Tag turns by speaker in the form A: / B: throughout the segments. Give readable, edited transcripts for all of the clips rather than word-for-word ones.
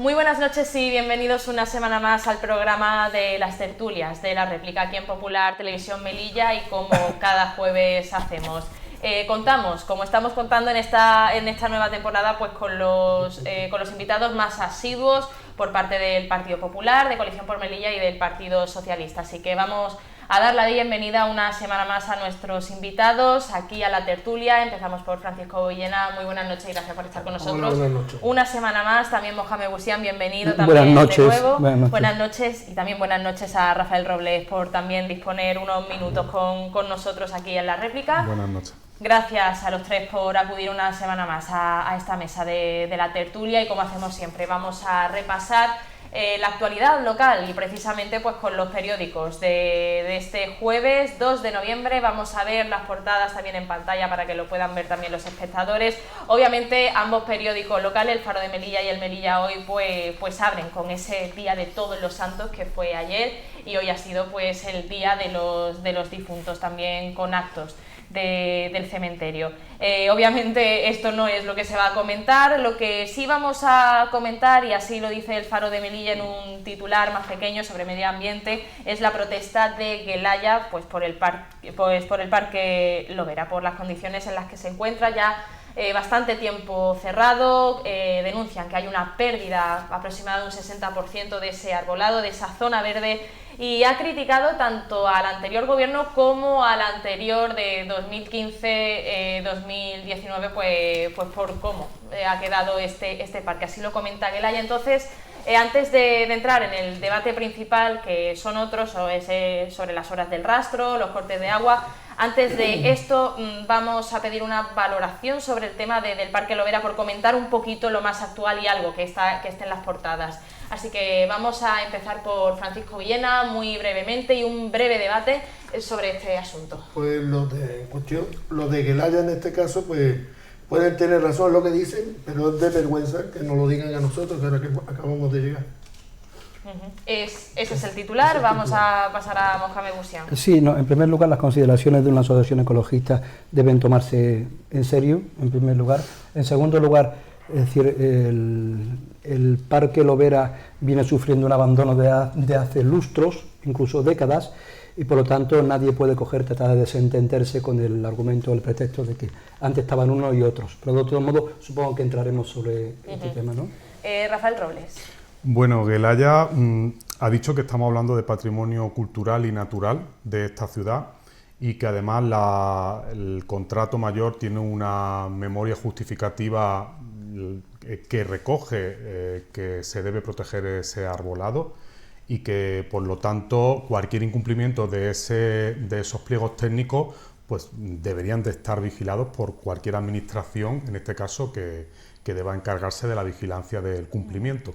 A: Muy buenas noches y bienvenidos una semana más al programa de las tertulias de La Réplica aquí en Popular Televisión Melilla, y como cada jueves hacemos. Contamos, como estamos contando en esta nueva temporada, pues con los invitados más asiduos por parte del Partido Popular, de Coalición por Melilla y del Partido Socialista. Así que vamos a dar la bienvenida una semana más a nuestros invitados aquí a la tertulia. Empezamos por Francisco Villena. Muy buenas noches y gracias por estar con nosotros.
B: Buenas noches.
A: Una semana más. También Mohamed Busián, bienvenido también
B: buenas noches,
A: de nuevo.
B: Buenas
A: noches. Y también buenas noches a Rafael Robles por también disponer unos minutos con nosotros aquí en La Réplica.
C: Buenas noches.
A: Gracias a los tres por acudir una semana más a esta mesa de la tertulia, y como hacemos siempre vamos a repasar la actualidad local, y precisamente pues con los periódicos de este jueves 2 de noviembre. Vamos a ver las portadas también en pantalla para que lo puedan ver también los espectadores. Obviamente ambos periódicos locales, el Faro de Melilla y el Melilla Hoy, pues abren con ese Día de Todos los Santos que fue ayer, y hoy ha sido pues el Día de los Difuntos, también con actos del cementerio. Obviamente esto no es lo que se va a comentar. Lo que sí vamos a comentar, y así lo dice el Faro de Melilla en un titular más pequeño sobre medio ambiente, es la protesta de Guelaya pues por el Parque Lovera, por las condiciones en las que se encuentra ya bastante tiempo cerrado. Denuncian que hay una pérdida aproximada de un 60% de ese arbolado, de esa zona verde, y ha criticado tanto al anterior gobierno como al anterior de 2015-2019 pues por cómo ha quedado este parque. Así lo comenta Guelaya. Entonces, antes de entrar en el debate principal, que son otros, sobre las horas del rastro, los cortes de agua, antes de esto vamos a pedir una valoración sobre el tema del Parque Lovera, por comentar un poquito lo más actual y algo que esté en las portadas. Así que vamos a empezar por Francisco Villena, muy brevemente, y un breve debate sobre este asunto.
B: Pues los de Guelaya en este caso, pues pueden tener razón en lo que dicen, pero es de vergüenza que nos lo digan a nosotros, que ahora que acabamos de llegar.
A: Ese es el titular. Vamos a pasar a Mohamed Busián.
D: Sí, no, en primer lugar, las consideraciones de una asociación ecologista deben tomarse en serio, en primer lugar. En segundo lugar, es decir, el Parque Lovera viene sufriendo un abandono de hace lustros, incluso décadas, y por lo tanto nadie puede tratar de desentenderse con el argumento o el pretexto de que antes estaban unos y otros. Pero de otro modo, supongo que entraremos sobre este tema, ¿no?
A: Rafael Robles.
C: Bueno, Guelaya ha dicho que estamos hablando de patrimonio cultural y natural de esta ciudad, y que además el contrato mayor tiene una memoria justificativa que recoge que se debe proteger ese arbolado, y que por lo tanto cualquier incumplimiento de esos pliegos técnicos pues deberían de estar vigilados por cualquier administración, en este caso que deba encargarse de la vigilancia del cumplimiento.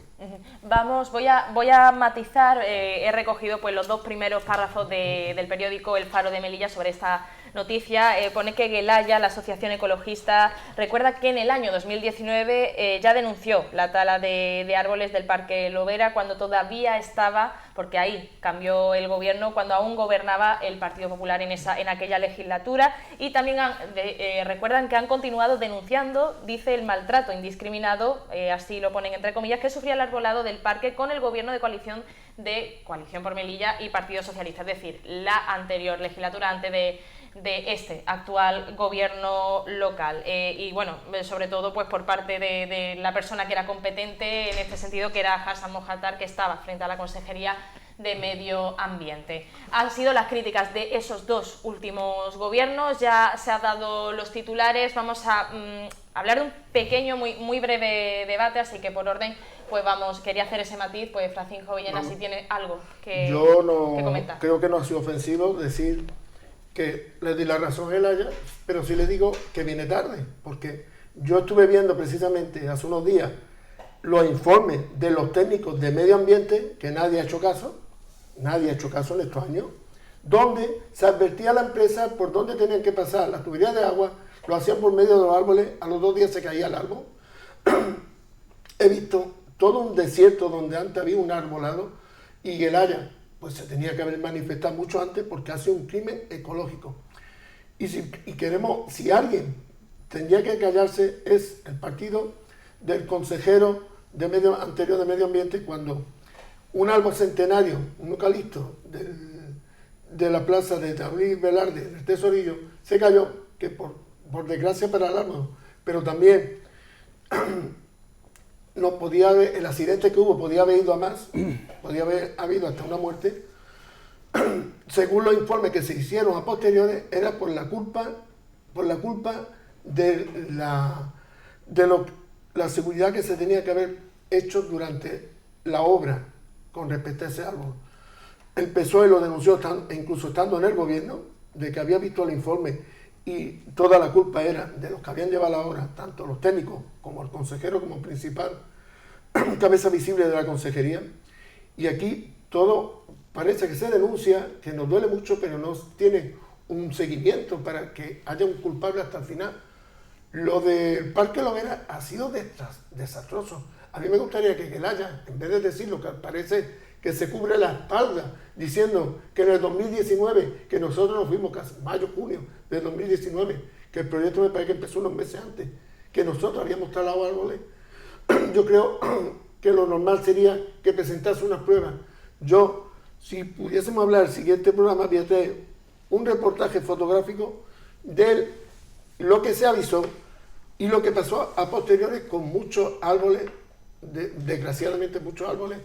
A: Voy a matizar. He recogido pues los dos primeros párrafos del periódico El Faro de Melilla sobre esta noticia. Pone que Guelaya, la asociación ecologista, recuerda que en el año 2019 ya denunció la tala de árboles del Parque Lovera, cuando todavía estaba, porque ahí cambió el gobierno, cuando aún gobernaba el Partido Popular en aquella legislatura, y también recuerdan que han continuado denunciando, dice, el maltrato indiscriminado, así lo ponen entre comillas, que sufría el arbolado del parque con el gobierno de Coalición por Melilla y Partido Socialista, es decir, la anterior legislatura, antes de este actual gobierno local. Y bueno, sobre todo pues por parte de la persona que era competente en este sentido, que era Hassan Mohatar, que estaba frente a la Consejería de Medio Ambiente. Han sido las críticas de esos dos últimos gobiernos. Ya se han dado los titulares. Vamos a hablar de un pequeño, muy breve debate, así que por orden, pues quería hacer ese matiz. Pues Francisco Villena, si tiene algo que comentar.
B: Creo que no ha sido ofensivo decir que le di la razón a Guelaya, pero sí le digo que viene tarde, porque yo estuve viendo precisamente hace unos días los informes de los técnicos de medio ambiente, que nadie ha hecho caso en estos años, donde se advertía a la empresa por dónde tenían que pasar las tuberías de agua, lo hacían por medio de los árboles, a los 2 días se caía el árbol. He visto todo un desierto donde antes había un arbolado, y Guelaya pues se tenía que haber manifestado mucho antes, porque hace un crimen ecológico. Si alguien tendría que callarse, es el partido del consejero anterior de medio ambiente, cuando un árbol centenario, un eucalipto de la plaza de David Velarde, del Tesorillo, se cayó, que por desgracia para el árbol, pero también no podía haber, el accidente que hubo podía haber ido a más, podía haber habido hasta una muerte. Según los informes que se hicieron a posteriores, era por la culpa de la seguridad que se tenía que haber hecho durante la obra con respecto a ese árbol. El PSOE lo denunció, incluso estando en el gobierno, de que había visto el informe y toda la culpa era de los que habían llevado la obra, tanto los técnicos como el consejero como principal cabeza visible de la consejería. Y aquí todo parece que se denuncia, que nos duele mucho, pero no tiene un seguimiento para que haya un culpable hasta el final. Lo del Parque Lovera ha sido desastroso. A mí me gustaría que Gelaya, en vez de decir lo que parece que se cubre la espalda, diciendo que en el 2019, que nosotros nos fuimos casi mayo, junio del 2019, que el proyecto me parece que empezó unos meses antes, que nosotros habíamos talado árboles, yo creo que lo normal sería que presentase unas pruebas. Yo, si pudiésemos hablar el siguiente programa, voy a traer un reportaje fotográfico de lo que se avisó y lo que pasó a posteriores con muchos árboles, desgraciadamente muchos árboles,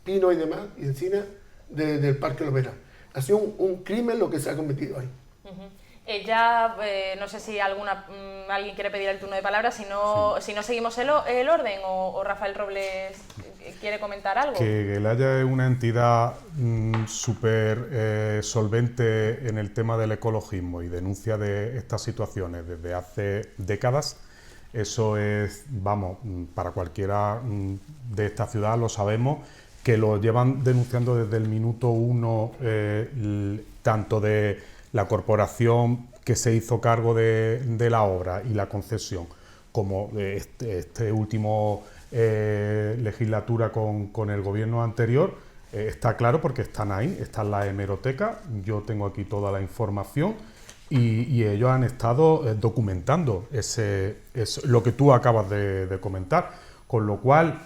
B: pino y demás, y encina del Parque Lovera. Ha sido un crimen lo que se ha cometido ahí.
A: No sé si alguien quiere pedir el turno de palabra, si no seguimos el orden, o Rafael Robles quiere comentar algo.
C: Que Gelaya es una entidad súper solvente en el tema del ecologismo y denuncia de estas situaciones desde hace décadas. Eso es, vamos, para cualquiera de esta ciudad lo sabemos, que lo llevan denunciando desde el minuto 1, tanto de la corporación que se hizo cargo de la obra y la concesión, como de este último legislatura con el gobierno anterior. Está claro porque están ahí, está en la hemeroteca, yo tengo aquí toda la información y ellos han estado documentando lo que tú acabas de comentar, con lo cual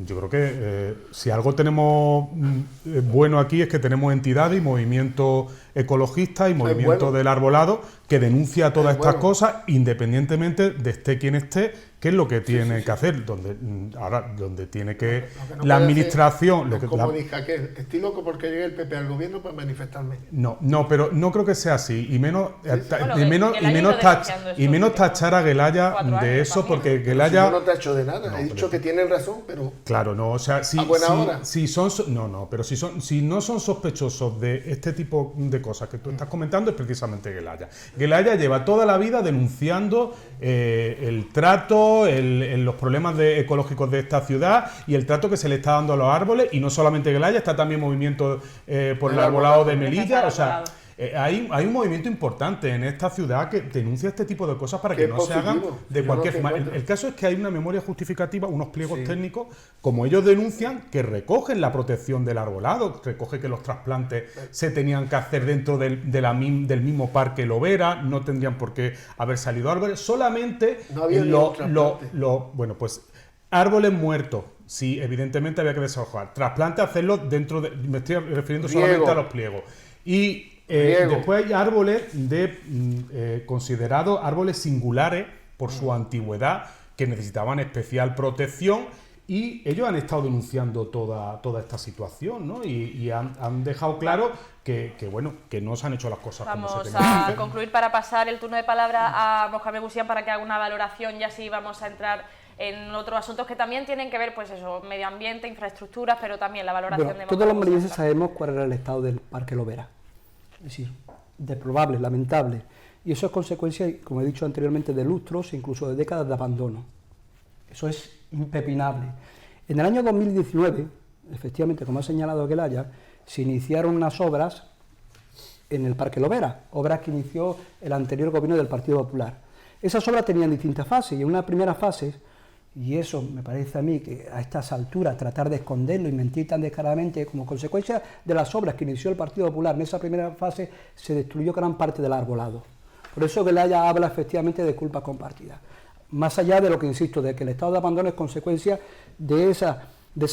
C: yo creo que si algo tenemos bueno aquí es que tenemos entidades y movimientos ecologistas y movimientos del arbolado que denuncia todas estas cosas, independientemente de esté quien esté, qué es lo que tiene que hacer, donde tiene que la administración...
B: Como dije aquel, estoy loco porque llegue el PP al gobierno para manifestarme.
C: No, pero no creo que sea así, y menos tachar a Gelaya de eso, porque Gelaya...
B: Yo no tacho de nada, he dicho que tienen razón, pero...
C: Claro, no, o sea, si no son sospechosos de este tipo de cosas que tú estás comentando, es precisamente Gelaya. Gelaya lleva toda la vida denunciando el trato, los problemas ecológicos de esta ciudad y el trato que se le está dando a los árboles, y no solamente Gelaya, está también movimiento por el arbolado de Melilla, o sea... Hay un movimiento importante en esta ciudad que denuncia este tipo de cosas para que no se hagan de cualquier forma. El caso es que hay una memoria justificativa, unos pliegos técnicos, como ellos denuncian, que recogen la protección del arbolado, recoge que los trasplantes se tenían que hacer dentro del mismo Parque Lovera, no tendrían por qué haber salido árboles, solamente árboles muertos. Sí, evidentemente había que desalojar. Trasplante, hacerlo dentro de... Me estoy refiriendo solamente a los pliegos. Y después hay árboles considerados árboles singulares por su antigüedad, que necesitaban especial protección, y ellos han estado denunciando toda esta situación, ¿no? Y han dejado claro que no se han hecho las cosas como se tenían que hacer.
A: Vamos a concluir para pasar el turno de palabra a Mohamed Busián para que haga una valoración, y así vamos a entrar en otros asuntos que también tienen que ver, pues eso, medio ambiente, infraestructuras, pero también la valoración de...
D: Todos los malienses sabemos cuál era el estado del Parque Lovera. Es decir, deplorable, lamentable. Y eso es consecuencia, como he dicho anteriormente, de lustros e incluso de décadas de abandono. Eso es impepinable. En el año 2019, efectivamente, como ha señalado Gelaya, se iniciaron unas obras en el Parque Lovera, obras que inició el anterior gobierno del Partido Popular. Esas obras tenían distintas fases, y en una primera fase, y eso me parece a mí que a estas alturas tratar de esconderlo y mentir tan descaradamente, como consecuencia de las obras que inició el Partido Popular, en esa primera fase se destruyó gran parte del arbolado. Por eso Gelaya habla efectivamente de culpa compartida. más allá de lo que insisto, de que el estado de abandono es consecuencia de esa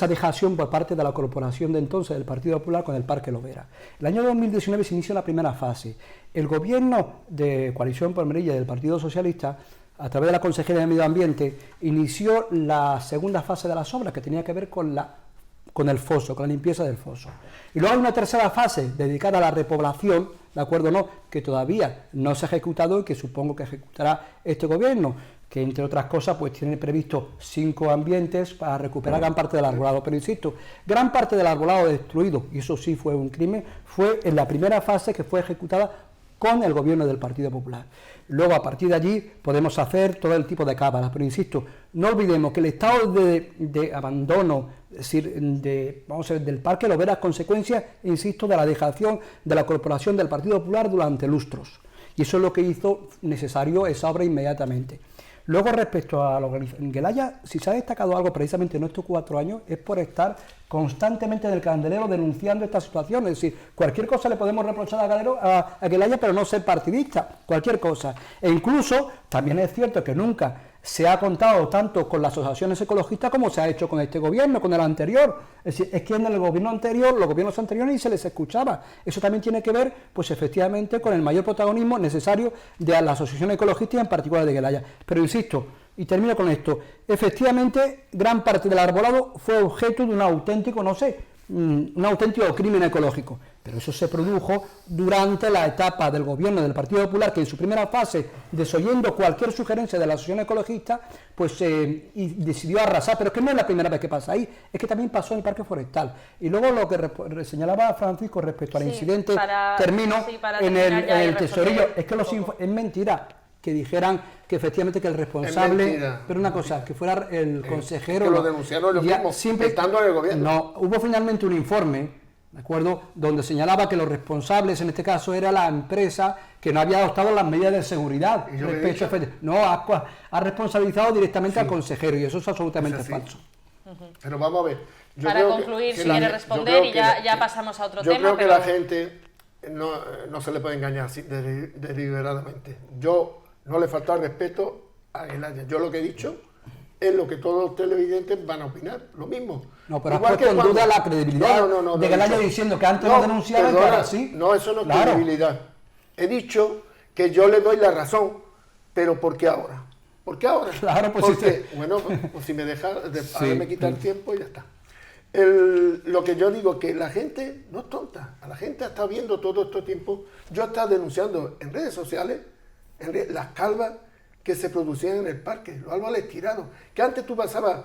D: dejación por parte de la corporación de entonces del Partido Popular con el Parque Lovera. El año 2019 se inicia la primera fase. El gobierno de Coalición por Melilla del Partido Socialista, a través de la Consejería de Medio Ambiente, inició la segunda fase de las obras, que tenía que ver con el foso, con la limpieza del foso. Y luego hay una tercera fase dedicada a la repoblación, ¿de acuerdo? No, que todavía no se ha ejecutado y que supongo que ejecutará este gobierno, que entre otras cosas pues tiene previsto 5 ambientes para recuperar gran parte del arbolado. Pero insisto, gran parte del arbolado destruido, y eso sí fue un crimen, fue en la primera fase que fue ejecutada con el gobierno del Partido Popular. Luego, a partir de allí, podemos hacer todo el tipo de cámaras, pero insisto, no olvidemos que el estado de abandono, es decir, del Parque Lovera es consecuencia, insisto, de la dejación de la corporación del Partido Popular durante lustros. Y eso es lo que hizo necesario esa obra inmediatamente. Luego, respecto a la organización, en Gelaya, si se ha destacado algo precisamente en estos 4 años, es por estar constantemente en el candelero denunciando esta situación. Es decir, cualquier cosa le podemos reprochar a Gelaya, pero no ser partidista, cualquier cosa. E incluso, también es cierto que nunca se ha contado tanto con las asociaciones ecologistas como se ha hecho con este gobierno, con el anterior. Es decir, es que en el gobierno anterior, los gobiernos anteriores, ni se les escuchaba. Eso también tiene que ver, pues efectivamente, con el mayor protagonismo necesario de la asociación ecologista y en particular de Gelaya. Pero insisto, y termino con esto, efectivamente, gran parte del arbolado fue objeto de un auténtico, un auténtico crimen ecológico. Pero eso se produjo durante la etapa del gobierno del Partido Popular, que en su primera fase, desoyendo cualquier sugerencia de la asociación ecologista, pues y decidió arrasar. Pero es que no es la primera vez que pasa ahí, es que también pasó en el Parque Forestal. Y luego lo que señalaba Francisco respecto al incidente, en el Tesorillo, es que es mentira que dijeran que efectivamente que el responsable, pero una cosa, que fuera el consejero,
B: que lo denunciaron los mismos, siempre estando en el gobierno.
D: No, hubo finalmente un informe, ¿de acuerdo?, donde señalaba que los responsables, en este caso era la empresa que no había adoptado las medidas de seguridad. Ha responsabilizado directamente al consejero, y eso es absolutamente falso.
B: Pero vamos a ver.
A: Para concluir, si quiere responder, y ya pasamos a otro tema.
B: Yo creo que la gente no se le puede engañar así deliberadamente. Yo no le falta el respeto a Gelaya. Yo lo que he dicho es lo que todos los televidentes van a opinar, lo mismo.
D: No, pero has puesto en duda la credibilidad de Gelaya diciendo que antes no denunciaba y ahora sí.
B: No, eso no es credibilidad. He dicho que yo le doy la razón, pero ¿por qué ahora? ¿Por qué ahora?
D: Claro, pues
B: porque, bueno, pues si me deja, me quita el tiempo y ya está. Lo que yo digo es que la gente no es tonta. A la gente está viendo todo este tiempo. Yo he estado denunciando en redes sociales las calvas que se producían en el parque, los árboles tirados, que antes tú pasabas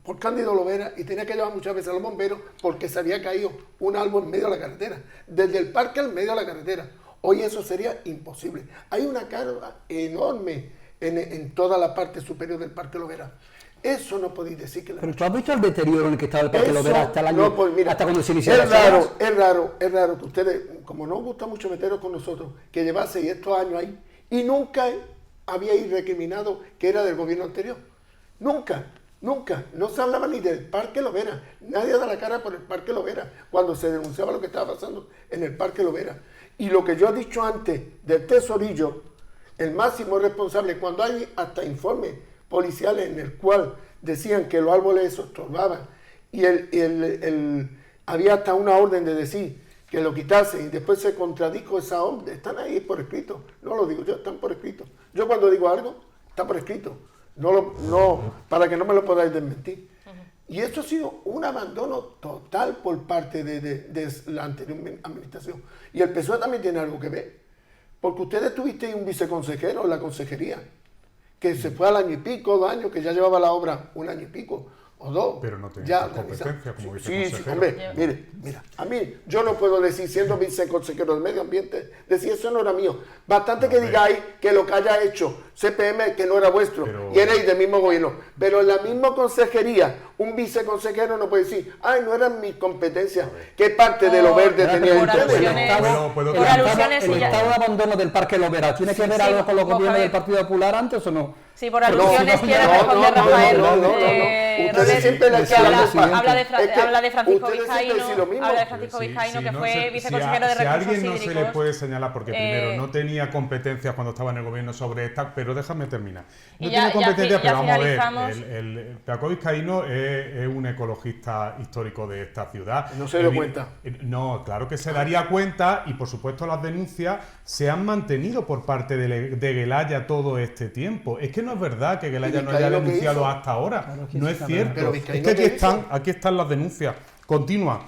B: por Cándido Lovera y tenías que llevar muchas veces a los bomberos porque se había caído un árbol en medio de la carretera, desde el parque al medio de la carretera. Hoy eso sería imposible. Hay una calva enorme en toda la parte superior del Parque Lovera. Eso no podéis decir que...
D: Pero tú has visto el deterioro en el que estaba el Parque Lovera hasta el año,
B: no, pues mira,
D: hasta cuando se inició
B: es raro que ustedes, como no os gusta mucho meteros con nosotros, que llevaseis estos años ahí y nunca habíais recriminado que era del gobierno anterior. Nunca. No se hablaba ni del Parque Lovera. Nadie da la cara por el Parque Lovera cuando se denunciaba lo que estaba pasando en el Parque Lovera. Y lo que yo he dicho antes del Tesorillo, el máximo responsable, cuando hay hasta informes policiales en el cual decían que los árboles esos estorbaban y había hasta una orden de decir que lo quitasen y después se contradijo esa orden. Están ahí por escrito, no lo digo yo, están por escrito. Yo cuando digo algo, está por escrito, para que no me lo podáis desmentir. Y esto ha sido un abandono total por parte de la anterior administración. Y el PSOE también tiene algo que ver, porque ustedes tuvisteis un viceconsejero en la consejería, que se fue al año y pico, 2 años, que ya llevaba la obra 1 año y pico, o 2.
C: Pero no tenía competencia como viceconsejero.
B: Sí, hombre, mira, a mí, yo no puedo decir, siendo viceconsejero del medio ambiente, decir eso no era mío. Bastante que digáis que lo que haya hecho CPM, que no era vuestro, y erais del mismo gobierno. Pero en la misma consejería, un viceconsejero no puede decir, no eran mis competencias. ¿Qué parte de lo verde tenía ustedes?
D: El estado de abandono del Parque Lovera, ¿tiene que ver algo con los gobiernos del Partido Popular antes o no?
A: Sí, por alusiones quiere responder Rafael.
B: Ustedes siempre le echan la culpa.
A: habla de
B: Es que
A: Francisco
B: ustedes siempre decís lo mismo.
A: Habla de Francisco Vizcaíno, que
C: no
A: fue
C: se-
A: viceconsejero de
C: si a
A: Recursos
C: alguien no
A: Hídricos.
C: se le puede señalar, porque primero no tenía competencias cuando estaba en el gobierno sobre esta, pero déjame terminar. No
A: Y
C: tiene competencias, pero vamos a ver.
A: finalizamos.
C: El Paco Vizcaíno es un ecologista histórico de esta ciudad.
B: No se dio cuenta.
C: No, claro que se daría cuenta, y por supuesto las denuncias se han mantenido por parte de Gelaya todo este tiempo. Es que no es verdad que Gelaya no haya
B: Vizcaíno qué
C: denunciado
B: hizo?
C: hasta ahora.
D: Claro que
C: No
D: sí,
C: es
D: la
C: cierto.
B: Pero
C: Es
B: Vizcaíno
C: que aquí
B: ¿qué hizo?
C: aquí están las denuncias continuas,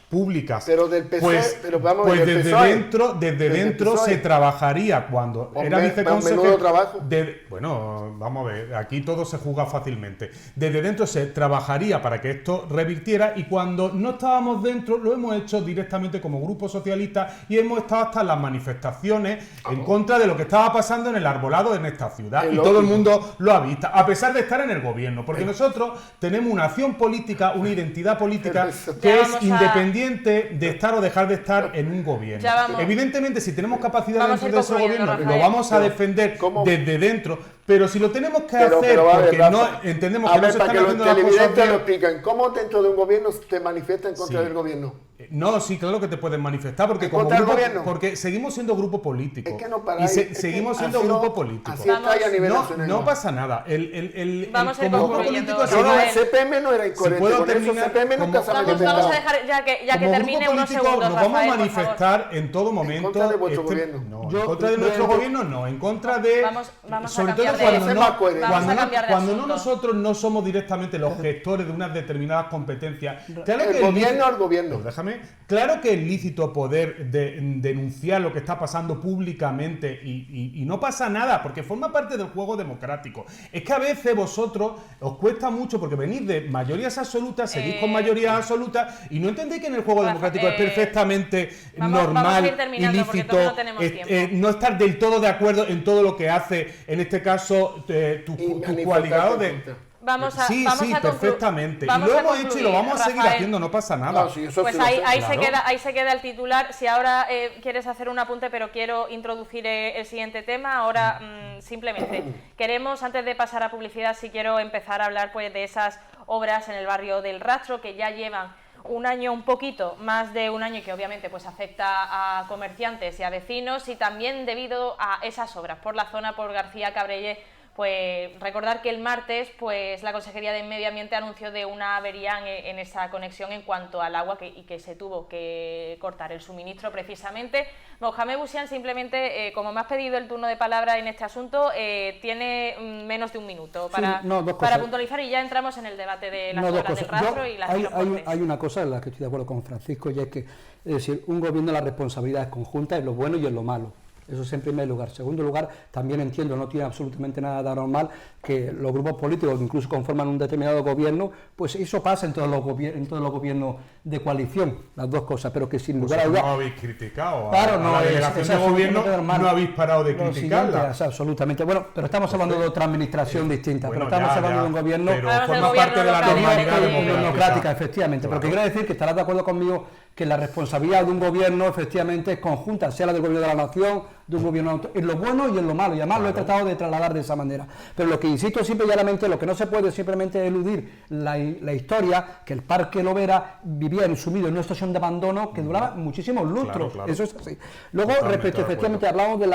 C: públicas.
B: Pero del PSOE, pero vamos a
C: pues
B: ver, del
C: desde
B: PSOE.
C: dentro,
B: Desde el
C: dentro
B: PSOE.
C: se trabajaría cuando
B: Hombre,
C: era viceconsejero.
B: menudo trabajo.
C: Bueno, vamos a ver, aquí todo se juzga fácilmente. Desde dentro se trabajaría para que esto revirtiera, y cuando no estábamos dentro lo hemos hecho directamente como Grupo Socialista, y hemos estado hasta en las manifestaciones en contra de lo que estaba pasando en el arbolado en esta ciudad.
B: Es
C: Y todo el
B: lógico.
C: mundo lo ha visto, a pesar de estar en el gobierno, porque nosotros tenemos una acción política, una identidad política que
A: Ya
C: es
A: vamos a-
C: independiente de estar o dejar de estar en un gobierno.
A: Ya vamos.
C: Evidentemente, si tenemos capacidad
A: Vamos a
C: dentro
A: ir
C: de ese
A: concluyendo,
C: gobierno, lo
A: Rafael.
C: vamos a
B: Pero,
C: defender
B: ¿cómo?
C: desde dentro, pero si lo tenemos que
B: Pero
C: hacer
B: va a ver,
C: porque no
B: Rafa,
C: entendemos
B: a
C: que no
B: ver,
C: se
B: para
C: están
B: que los
C: haciendo las cosas
B: televidentes lo
C: bien.
B: explican. ¿Cómo dentro de un gobierno te manifiestas en contra
C: Sí.
B: del gobierno?
C: No, sí, claro que te pueden manifestar, porque
B: ¿En
C: como
B: contra del
C: grupo,
B: gobierno?
C: porque seguimos siendo grupo político.
B: Es que no
C: y
B: paráis. Es que
C: seguimos siendo
B: así no-
C: grupo político.
B: Así está y a nivel
C: No,
B: nacional.
C: no pasa nada. El
A: Vamos a ir
C: como grupo
A: concluyendo.
C: político
B: Yo no,
A: Rafael.
B: el CPM no era incoherente.
C: puedo
B: Con eso
C: terminar,
B: CPM nunca
C: como-
B: se ha
A: Vamos,
B: manifestado.
A: vamos a dejar, ya que
C: como
A: termine,
C: grupo
A: unos
C: político
A: segundos,
C: nos vamos
A: Rafael,
C: a
A: por favor.
C: manifestar en todo momento.
B: contra de vuestro gobierno.
C: No,
D: Yo-
C: en contra de nuestro
D: yo-
C: gobierno no, en contra de...
A: Vamos a
C: sobre
A: cambiar
C: todo
A: de-
C: cuando
B: ser
C: no,
B: más coherentes.
A: Vamos a
C: cuando
A: cambiar de
C: cuando no
A: asunto.
C: nosotros no somos directamente los gestores de unas determinadas competencias. Claro
B: El
C: que
B: gobierno
C: lícito-
B: al gobierno.
C: Pero déjame. Claro que es lícito poder denunciar lo que está pasando públicamente y no pasa nada, porque forma parte del juego democrático. Es que a veces vosotros os cuesta mucho porque venís de mayorías absolutas, seguís con mayorías absolutas y no entendéis que en el juego
A: Rafa,
C: democrático es perfectamente
A: vamos a
C: normal,
A: ir terminando porque
C: ilícito,
A: todos no tenemos tiempo.
C: no estar del todo de acuerdo en todo lo que hace, en este caso, tu
B: Y manifestarte
C: cualificado
B: en
C: de...
B: contra.
A: Vamos a,
C: sí,
A: vamos
C: sí,
A: a
C: perfectamente.
A: vamos
C: Y lo
A: a
C: hemos hecho y lo
A: concluir,
C: vamos a seguir
A: Rafael.
C: haciendo, no pasa nada.
B: No, sí, eso
A: Pues
B: sí lo sé.
A: ahí se queda el titular. Si ahora quieres hacer un apunte, pero quiero introducir el siguiente tema, ahora simplemente queremos, antes de pasar a publicidad, si quiero empezar a hablar pues de esas obras en el barrio del Rastro que ya llevan un año, un poquito más de un año, y que obviamente pues afecta a comerciantes y a vecinos, y también debido a esas obras por la zona, por García Cabrelle. Pues recordar que el martes pues la Consejería de Medio Ambiente anunció de una avería en esa conexión en cuanto al agua y que se tuvo que cortar el suministro precisamente. Mohamed Bouchian, simplemente, como me has pedido el turno de palabra en este asunto, tiene menos de un minuto para,
D: Sí, no, dos
A: para
D: cosas.
A: puntualizar, y ya entramos en el debate de las
D: No, dos
A: obras del
D: cosas.
A: Rastro
D: Yo-
A: y las
D: hay,
A: transportes.
D: hay una cosa en la que estoy de acuerdo con Francisco, y es que, es decir, un gobierno, la responsabilidad es conjunta en lo bueno y en lo malo. Eso es en primer lugar. En segundo lugar, también entiendo, no tiene absolutamente nada de anormal que los grupos políticos que incluso conforman un determinado gobierno, pues eso pasa en todos los gobiernos de coalición, las dos cosas, pero que sin lugar a
C: Vosotros
D: dudas...
C: no habéis criticado
D: Claro,
C: a
D: no,
C: la
D: es
C: delegación de
D: absolutamente
C: gobierno,
D: normal.
C: no habéis parado de
D: Lo
C: criticarla.
D: siguiente, es absolutamente. Bueno, pero estamos hablando de otra administración distinta,
C: Bueno,
D: pero estamos
C: ya,
D: hablando
C: ya,
D: de un gobierno...
C: pero
A: Hablamos del
C: forma
A: gobierno
C: parte de la
A: local.
C: normalidad
D: democrática,
C: democrática,
D: efectivamente.
C: Claro.
D: Pero que quiero decir que estarás de acuerdo conmigo que la responsabilidad de un gobierno efectivamente es conjunta, sea la del gobierno de la nación, de un gobierno en lo bueno y en lo malo, y además lo he tratado de trasladar de esa manera. Pero lo que insisto siempre y llanamente, lo que no se puede simplemente eludir la historia, que el Parque Lovera vivía sumido en una situación de abandono que duraba muchísimos lustros.
C: Claro.
D: Eso es así. Luego,
C: Totalmente
D: respecto,
C: de
D: efectivamente, hablamos de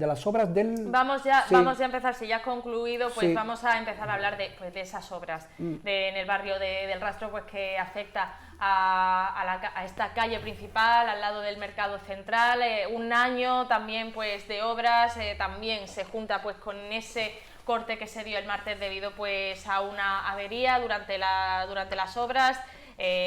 D: las obras del...
A: Vamos ya
D: Sí.
A: a empezar, si ya has concluido, pues
D: Sí.
A: vamos a empezar a hablar de esas obras en el barrio del Rastro, pues que afecta a esta calle principal, al lado del mercado central. Un año también pues de obras, también se junta pues con ese corte que se dio el martes debido pues a una avería durante las obras.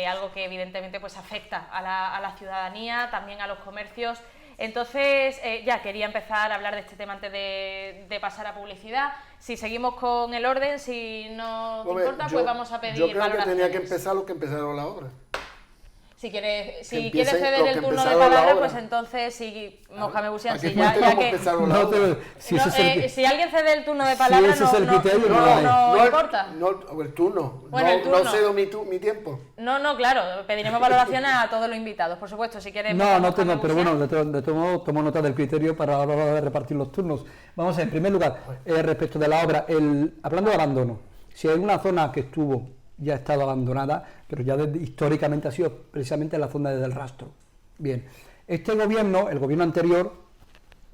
A: Algo que evidentemente pues afecta a la ciudadanía, también a los comercios. Entonces, ya quería empezar a hablar de este tema antes de pasar a publicidad. Si seguimos con el orden, si no te
B: Hombre,
A: importa, pues vamos a pedir
B: Yo creo que tenía que
A: valoraciones.
B: empezar lo que empezaron la obra.
A: Si quieres
B: empiecen
A: ceder
B: los
A: el
B: que
A: turno de
B: empezaron la
A: palabra,
B: obra.
A: pues entonces, si Mohamed Bouchian,
B: Aquí
A: si ya
B: cómo
A: que...
B: empezaron la
D: No,
B: obra.
D: pero si
A: No,
D: ese es el-
A: si alguien cede el turno de
D: Si
A: palabra,
D: ese es el criterio,
A: no
B: el-
A: importa.
B: No, el turno.
A: Bueno, el
B: no
A: turno.
B: cedo mi tiempo.
A: No, claro, pediremos valoraciones a todos los invitados, por supuesto, si quieres...
D: No
A: Mohamed
D: tengo, pero
A: Bouchian.
D: bueno, de todo modo tomo nota del criterio para ahora de repartir los turnos. Vamos a ver, en primer lugar, respecto de la obra, hablando de abandono, si hay una zona que ya ha estado abandonada, pero ya históricamente ha sido precisamente la zona del Rastro. Bien, este gobierno, el gobierno anterior,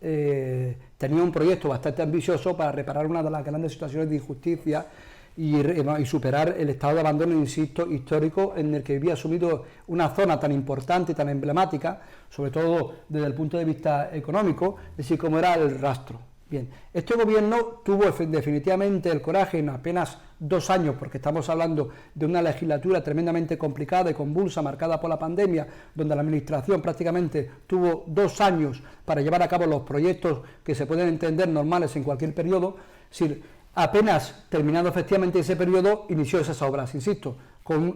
D: tenía un proyecto bastante ambicioso para reparar una de las grandes situaciones de injusticia y superar el estado de abandono, insisto, histórico en el que vivía sumido una zona tan importante y tan emblemática, sobre todo desde el punto de vista económico, es decir, como era el Rastro. Bien, este gobierno tuvo definitivamente el coraje en apenas 2 años, porque estamos hablando de una legislatura tremendamente complicada y convulsa, marcada por la pandemia, donde la administración prácticamente tuvo 2 años para llevar a cabo los proyectos que se pueden entender normales en cualquier periodo. Es decir, apenas terminando efectivamente ese periodo, inició esas obras, insisto,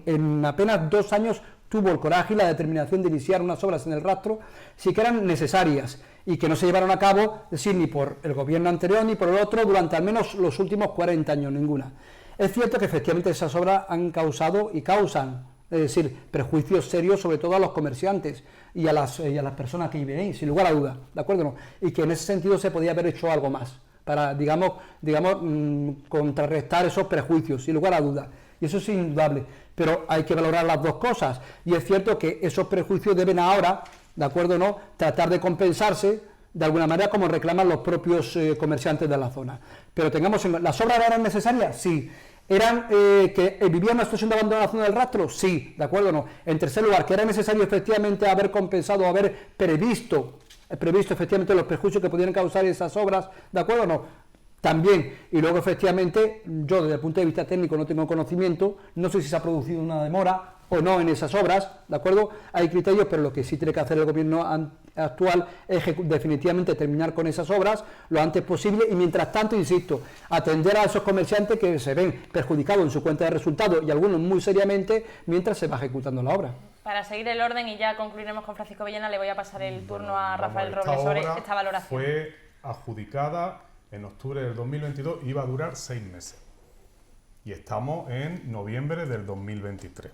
D: en apenas 2 años tuvo el coraje y la determinación de iniciar unas obras en el Rastro, sí que eran necesarias y que no se llevaron a cabo, es decir, ni por el gobierno anterior ni por el otro durante al menos los últimos 40 años, ninguna. Es cierto que efectivamente esas obras han causado y causan, es decir, perjuicios serios sobre todo a los comerciantes y a las personas que viven ahí, sin lugar a dudas, ¿de acuerdo? ¿No? Y que en ese sentido se podía haber hecho algo más para, digamos, contrarrestar esos prejuicios, sin lugar a dudas. Y eso es indudable, pero hay que valorar las dos cosas. Y es cierto que esos prejuicios deben ahora, ¿de acuerdo? ¿No? Tratar de compensarse de alguna manera como reclaman los propios comerciantes de la zona. Pero ¿las obras eran necesarias? Sí. ¿Eran que vivían en una situación de abandono en la zona del Rastro? Sí, ¿de acuerdo? ¿No? En tercer lugar, ¿que era necesario efectivamente haber compensado, haber previsto efectivamente los perjuicios que pudieran causar esas obras? ¿De acuerdo o no? También, y luego efectivamente, yo desde el punto de vista técnico no tengo conocimiento, no sé si se ha producido una demora o no en esas obras, ¿de acuerdo? Hay criterios, pero lo que sí tiene que hacer el gobierno actual es definitivamente terminar con esas obras lo antes posible y mientras tanto, insisto, atender a esos comerciantes que se ven perjudicados en su cuenta de resultados y algunos muy seriamente mientras se va ejecutando la obra.
A: Para seguir el orden y ya concluiremos con Francisco Villena, le voy a pasar el turno a Rafael Robles sobre esta valoración.
C: Fue adjudicada en octubre del 2022, iba a durar 6 meses. Y estamos en noviembre del 2023.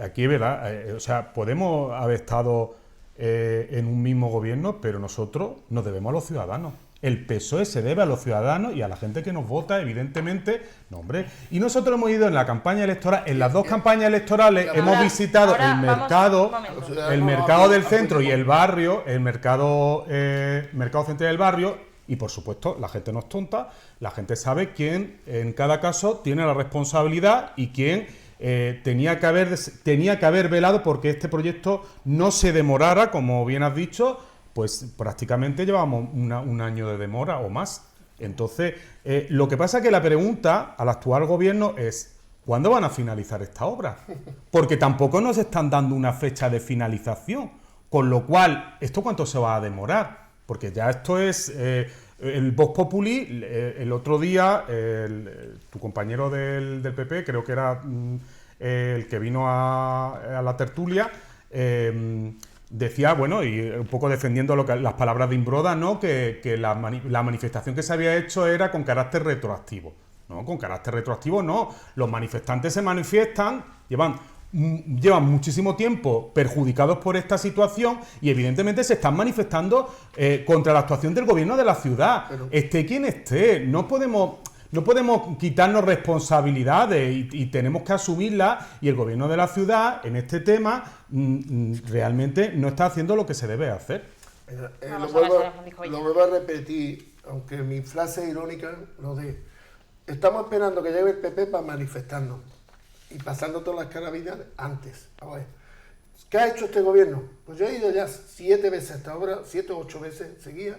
C: Aquí, ¿verdad? O sea, podemos haber estado en un mismo gobierno, pero nosotros nos debemos a los ciudadanos. El PSOE se debe a los ciudadanos y a la gente que nos vota, evidentemente. No, hombre. Y nosotros hemos ido en la campaña electoral, en las 2 campañas electorales, hemos visitado el mercado del centro y el barrio, el mercado central del barrio. Y por supuesto, la gente no es tonta, la gente sabe quién en cada caso tiene la responsabilidad y quién tenía que haber velado porque este proyecto no se demorara, como bien has dicho, pues prácticamente llevamos un año de demora o más. Entonces, lo que pasa es que la pregunta al actual gobierno es ¿cuándo van a finalizar esta obra? Porque tampoco nos están dando una fecha de finalización, con lo cual, ¿esto cuánto se va a demorar? Porque ya esto es el Vox Populi. El otro día, tu compañero del PP, creo que era el que vino a la tertulia, decía, bueno, y un poco defendiendo las palabras de Imbroda, ¿no? que la manifestación que se había hecho era con carácter retroactivo. No, con carácter retroactivo no. Los manifestantes se manifiestan, llevan muchísimo tiempo perjudicados por esta situación y evidentemente se están manifestando contra la actuación del gobierno de la ciudad. Pero esté quien esté, no podemos quitarnos responsabilidades y tenemos que asumirlas, y el gobierno de la ciudad en este tema realmente no está haciendo lo que se debe hacer.
B: Lo vuelvo a repetir, aunque mi frase es irónica, estamos esperando que llegue el PP para manifestarnos y pasando todas las carabinas antes. A ver, ¿qué ha hecho este gobierno? Pues yo he ido ya 7 veces hasta ahora, 7 o 8 veces seguidas.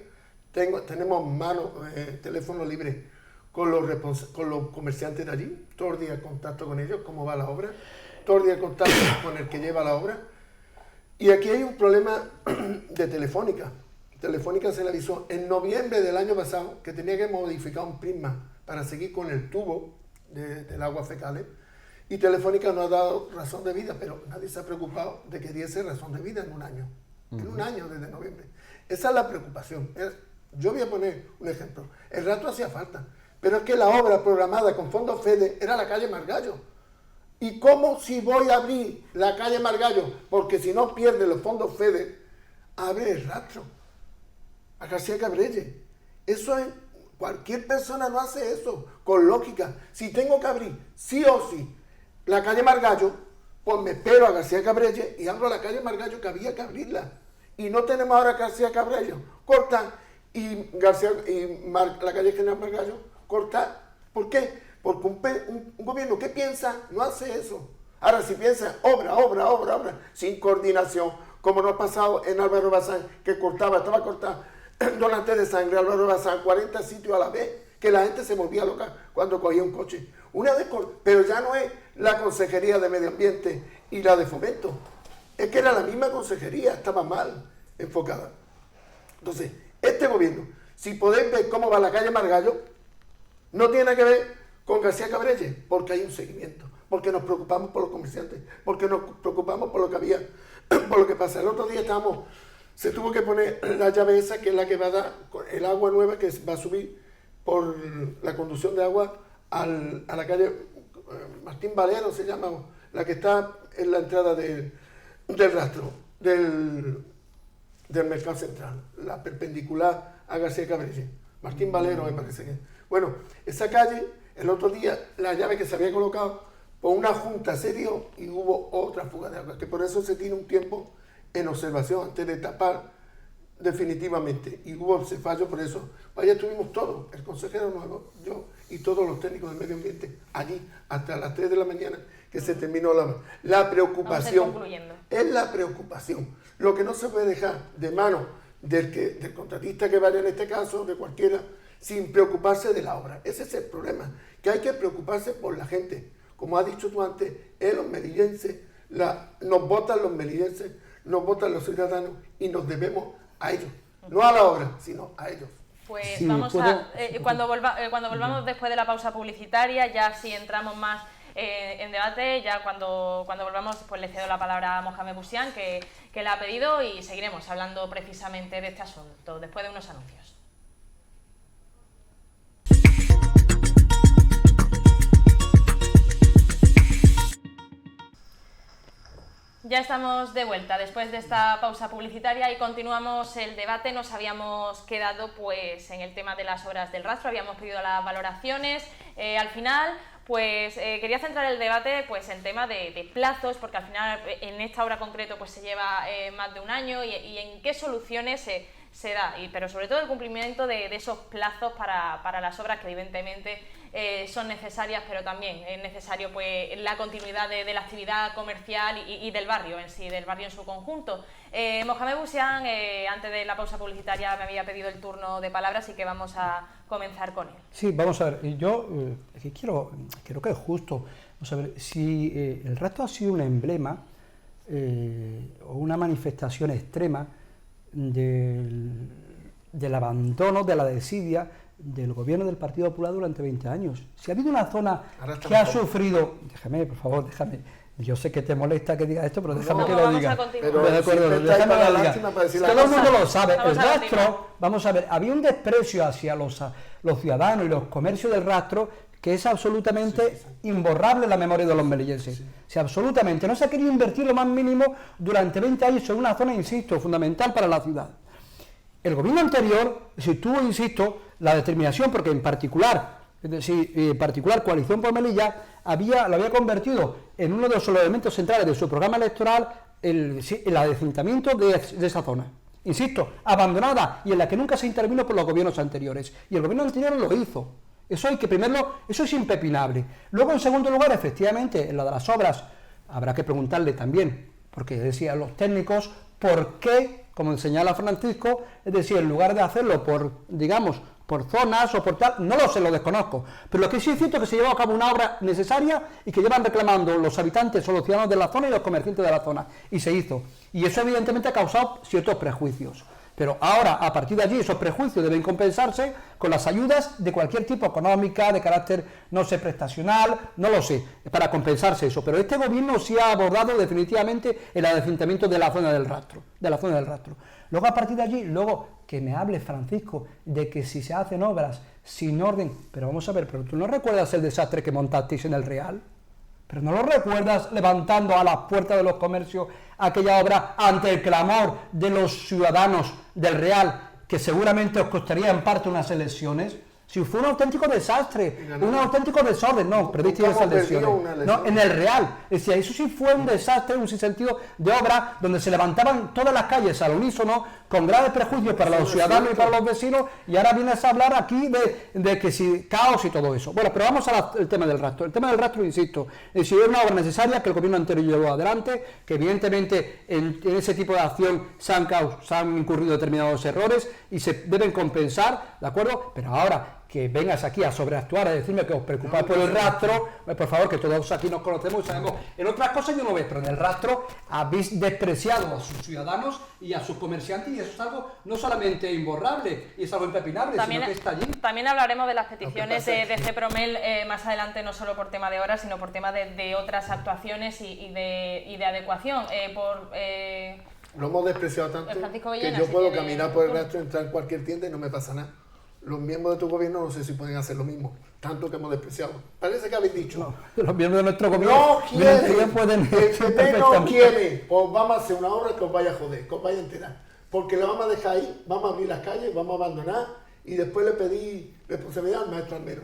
B: Tenemos teléfono libre con los comerciantes de allí, todo el día en contacto con ellos, cómo va la obra, todo el día en contacto con el que lleva la obra. Y aquí hay un problema de Telefónica. Telefónica se le avisó en noviembre del año pasado que tenía que modificar un prisma para seguir con el tubo del agua fecales. Y Telefónica no ha dado razón de vida, pero nadie se ha preocupado de que diese razón de vida en un año. En un año desde noviembre. Esa es la preocupación. Yo voy a poner un ejemplo. El rato hacía falta, pero es que la obra programada con fondos FEDE era la calle Margallo. ¿Y cómo si voy a abrir la calle Margallo? Porque si no pierde los fondos FEDE, abre el rastro a García Cabrelle. Eso es cualquier persona no hace eso, con lógica. Si tengo que abrir, sí o sí, la calle Margallo, pues me espero a García Cabrelles y abro la calle Margallo, que había que abrirla. Y no tenemos ahora García Cabrelles, cortan, y la calle General Margallo, cortan. ¿Por qué? Porque un gobierno que piensa no hace eso. Ahora, si piensa obra, sin coordinación, como nos ha pasado en Álvaro Bazán, que estaba cortado donante de sangre, Álvaro Bazán, 40 sitios a la vez, que la gente se volvía loca cuando cogía un coche. Pero ya no es la Consejería de Medio Ambiente y la de Fomento, es que era la misma consejería, estaba mal enfocada. Entonces, este gobierno, si podéis ver cómo va la calle Margallo, no tiene que ver con García Cabrelles, porque hay un seguimiento, porque nos preocupamos por los comerciantes, porque nos preocupamos por lo que había, por lo que pasa. El otro día se tuvo que poner la llave esa, que es la que va a dar el agua nueva, que va a subir por la conducción de agua a la calle Martín Valero, se llama, la que está en la entrada del rastro, del Mercado Central, la perpendicular a García Cabrelles. Martín Valero me parece que. Bueno, esa calle, el otro día, la llave que se había colocado, por una junta se dio y hubo otra fuga de agua, que por eso se tiene un tiempo en observación antes de tapar definitivamente. Y hubo ese fallo por eso. Allá estuvimos todos, el consejero nuevo, yo y todos los técnicos del medio ambiente, allí hasta las 3 de la mañana que se terminó la preocupación. Es la preocupación. Lo que no se puede dejar de mano del contratista que vaya en este caso, de cualquiera, sin preocuparse de la obra. Ese es el problema, que hay que preocuparse por la gente. Como has dicho tú antes, los melillenses, nos votan los melillenses, nos votan los ciudadanos y nos debemos a ellos. No a la obra, sino a ellos.
A: Pues
D: sí,
A: vamos cuando volvamos después de la pausa publicitaria, ya sí entramos más en debate. Ya cuando volvamos, pues le cedo la palabra a Mohamed Bouchian, que la ha pedido, y seguiremos hablando precisamente de este asunto después de unos anuncios. Ya estamos de vuelta después de esta pausa publicitaria y continuamos el debate. Nos habíamos quedado pues en el tema de las obras del rastro, habíamos pedido las valoraciones. Al final, pues quería centrar el debate pues en tema de plazos, porque al final en esta obra concreto pues se lleva más de un año, y en qué soluciones se da, pero sobre todo el cumplimiento de esos plazos para las obras que evidentemente son necesarias, pero también es necesario pues la continuidad de la actividad comercial y del barrio en sí, del barrio en su conjunto. Mohamed Bouchian, antes de la pausa publicitaria, me había pedido el turno de palabra, así que vamos a comenzar con él.
D: Sí, vamos a ver, yo creo que es justo. Vamos a ver, si el rastro ha sido un emblema o una manifestación extrema del abandono, de la desidia del gobierno del Partido Popular durante 20 años. Si ha habido una zona que ha sufrido... Déjame, por favor, déjame. Yo sé que te molesta que diga esto, pero déjame que lo diga.
B: Pero déjame que lo diga.
D: Todo el mundo lo sabe. El rastro, vamos a ver, había un desprecio hacia los ciudadanos y los comercios del rastro que es absolutamente imborrable en la memoria de los melillenses. Si absolutamente no se ha querido invertir lo más mínimo durante 20 años en una zona, insisto, fundamental para la ciudad. El gobierno anterior, si tuvo, insisto, la determinación, porque en particular, Coalición por Melilla lo había convertido en uno de los elementos centrales de su programa electoral, el adecentamiento de esa zona. Insisto, abandonada y en la que nunca se intervino por los gobiernos anteriores. Y el gobierno anterior lo hizo. Eso es impepinable. Luego, en segundo lugar, efectivamente, en lo de las obras, habrá que preguntarle también, porque decían los técnicos, ¿por qué, como señala Francisco, es decir, en lugar de hacerlo por zonas o por tal, no lo sé, lo desconozco, pero lo que sí es cierto es que se llevó a cabo una obra necesaria y que llevan reclamando los habitantes o los ciudadanos de la zona y los comerciantes de la zona, y se hizo, y eso evidentemente ha causado ciertos prejuicios. Pero ahora, a partir de allí, esos prejuicios deben compensarse con las ayudas de cualquier tipo, económica, de carácter, no sé, prestacional, no lo sé, para compensarse eso. Pero este gobierno sí ha abordado definitivamente el adecentamiento de la zona del rastro. Luego, a partir de allí, que me hable Francisco de que si se hacen obras sin orden, pero vamos a ver, pero tú no recuerdas el desastre que montasteis en el Real, pero no lo recuerdas levantando a las puertas de los comercios aquella obra ante el clamor de los ciudadanos del Real, que seguramente os costaría en parte unas elecciones. Si fue un auténtico desastre, un auténtico desorden, no, perdiste
B: nunca
D: esas
B: hemos perdido
D: lesiones.
B: una lesión.
D: No, en el Real. Es decir, eso sí fue un desastre, un sinsentido de obra, donde se levantaban todas las calles al unísono, con graves prejuicios para los ciudadanos y para los vecinos, y ahora vienes a hablar aquí de que si caos y todo eso. Bueno, pero vamos al tema del rastro. El tema del rastro, insisto, es una obra necesaria que el gobierno anterior llevó adelante, que evidentemente en ese tipo de acción se han incurrido determinados errores y se deben compensar, ¿de acuerdo? Pero ahora que vengas aquí a sobreactuar, a decirme que os preocupáis por el rastro, por favor, que todos aquí nos conocemos y sabemos. En otras cosas yo no veo, pero en el rastro habéis despreciado a sus ciudadanos y a sus comerciantes, y eso es algo no solamente imborrable y es algo impepinable,
A: también,
D: sino que está allí.
A: También hablaremos de las peticiones de CEPROMEL más adelante, no solo por tema de horas, sino por tema de otras actuaciones y de adecuación.
B: Lo hemos despreciado tanto
A: Francisco
B: que
A: Villena,
B: yo
A: si
B: puedo
A: quiere,
B: caminar por el rastro, entrar en cualquier tienda y no me pasa nada. Los miembros de tu gobierno no sé si pueden hacer lo mismo, tanto que hemos despreciado. Parece que habéis dicho.
D: No, los miembros de nuestro gobierno
B: No quiere,
D: pueden
B: el PP no quiere, pues vamos a hacer una obra que os vaya a joder, que os vaya a enterar. Porque la vamos a dejar ahí, vamos a abrir las calles, vamos a abandonar y después le pedí responsabilidad al maestro Almero.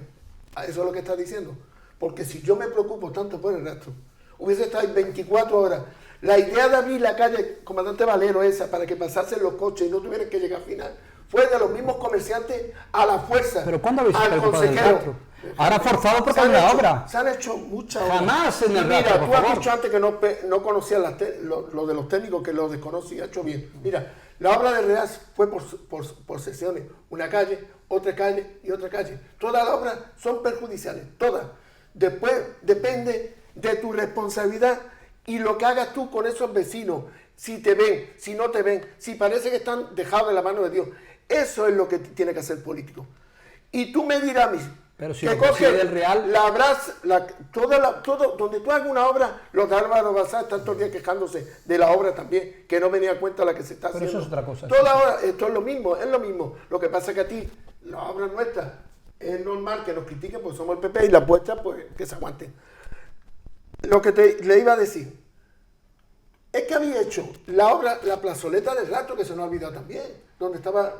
B: Eso es lo que está diciendo. Porque si yo me preocupo tanto por el rastro, hubiese estado ahí 24 horas. La idea de abrir la calle, comandante Valero, esa, para que pasasen los coches y no tuvieran que llegar al final, fue de los mismos comerciantes a la fuerza.
D: ¿Pero cuándo habéis
B: al
D: preocupado del
B: consejero.
D: rastro? Ahora forzado porque hay una obra.
B: Se han hecho muchas obras.
D: Jamás en el
B: Mira,
D: rastro, por
B: tú has
D: favor.
B: dicho antes que no conocías lo de los técnicos, que lo desconocí y ha hecho bien. Mira, la obra de Real fue por secciones. Una calle, otra calle y otra calle. Todas las obras son perjudiciales, todas. Después depende de tu responsabilidad y lo que hagas tú con esos vecinos. Si te ven, si no te ven, si parece que están dejados en la mano de Dios. Eso es lo que tiene que hacer el político. Y tú me dirás,
D: pero si
B: que
D: lo
B: coge
D: del Real,
B: todo, donde tú hagas una obra, los de Álvaro Bazán están todos los días quejándose de la obra también, que no venía a cuenta la que se está
D: pero
B: haciendo.
D: eso es otra cosa.
B: Toda obra, esto es lo mismo. Lo que pasa es que a ti, la obra nuestra, es normal que nos critiquen porque somos el PP y la puesta, pues que se aguanten. Lo que le iba a decir es que había hecho la obra, la plazoleta del rastro, que se nos ha olvidado también, donde estaba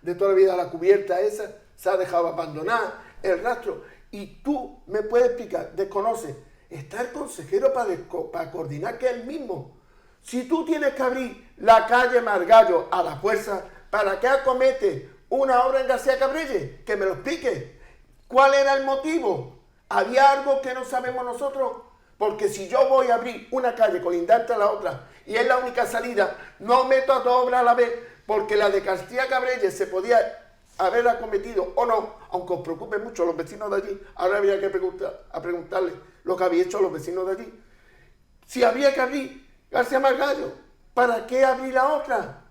B: de toda la vida la cubierta esa, se ha dejado abandonar el rastro. Y tú me puedes explicar, desconoces, está el consejero para coordinar, que es el mismo. Si tú tienes que abrir la calle Margallo a la fuerza, ¿para qué acomete una obra en García Cabrelles? Que me lo explique. ¿Cuál era el motivo? ¿Había algo que no sabemos nosotros? Porque si yo voy a abrir una calle colindante a la otra y es la única salida, no meto a dos obras a la vez, porque la de García Cabrelles se podía haber acometido o no, aunque os preocupen mucho los vecinos de allí. Ahora habría que preguntarle lo que había hecho a los vecinos de allí. Si había que abrir García Margallo, ¿para qué abrir la otra?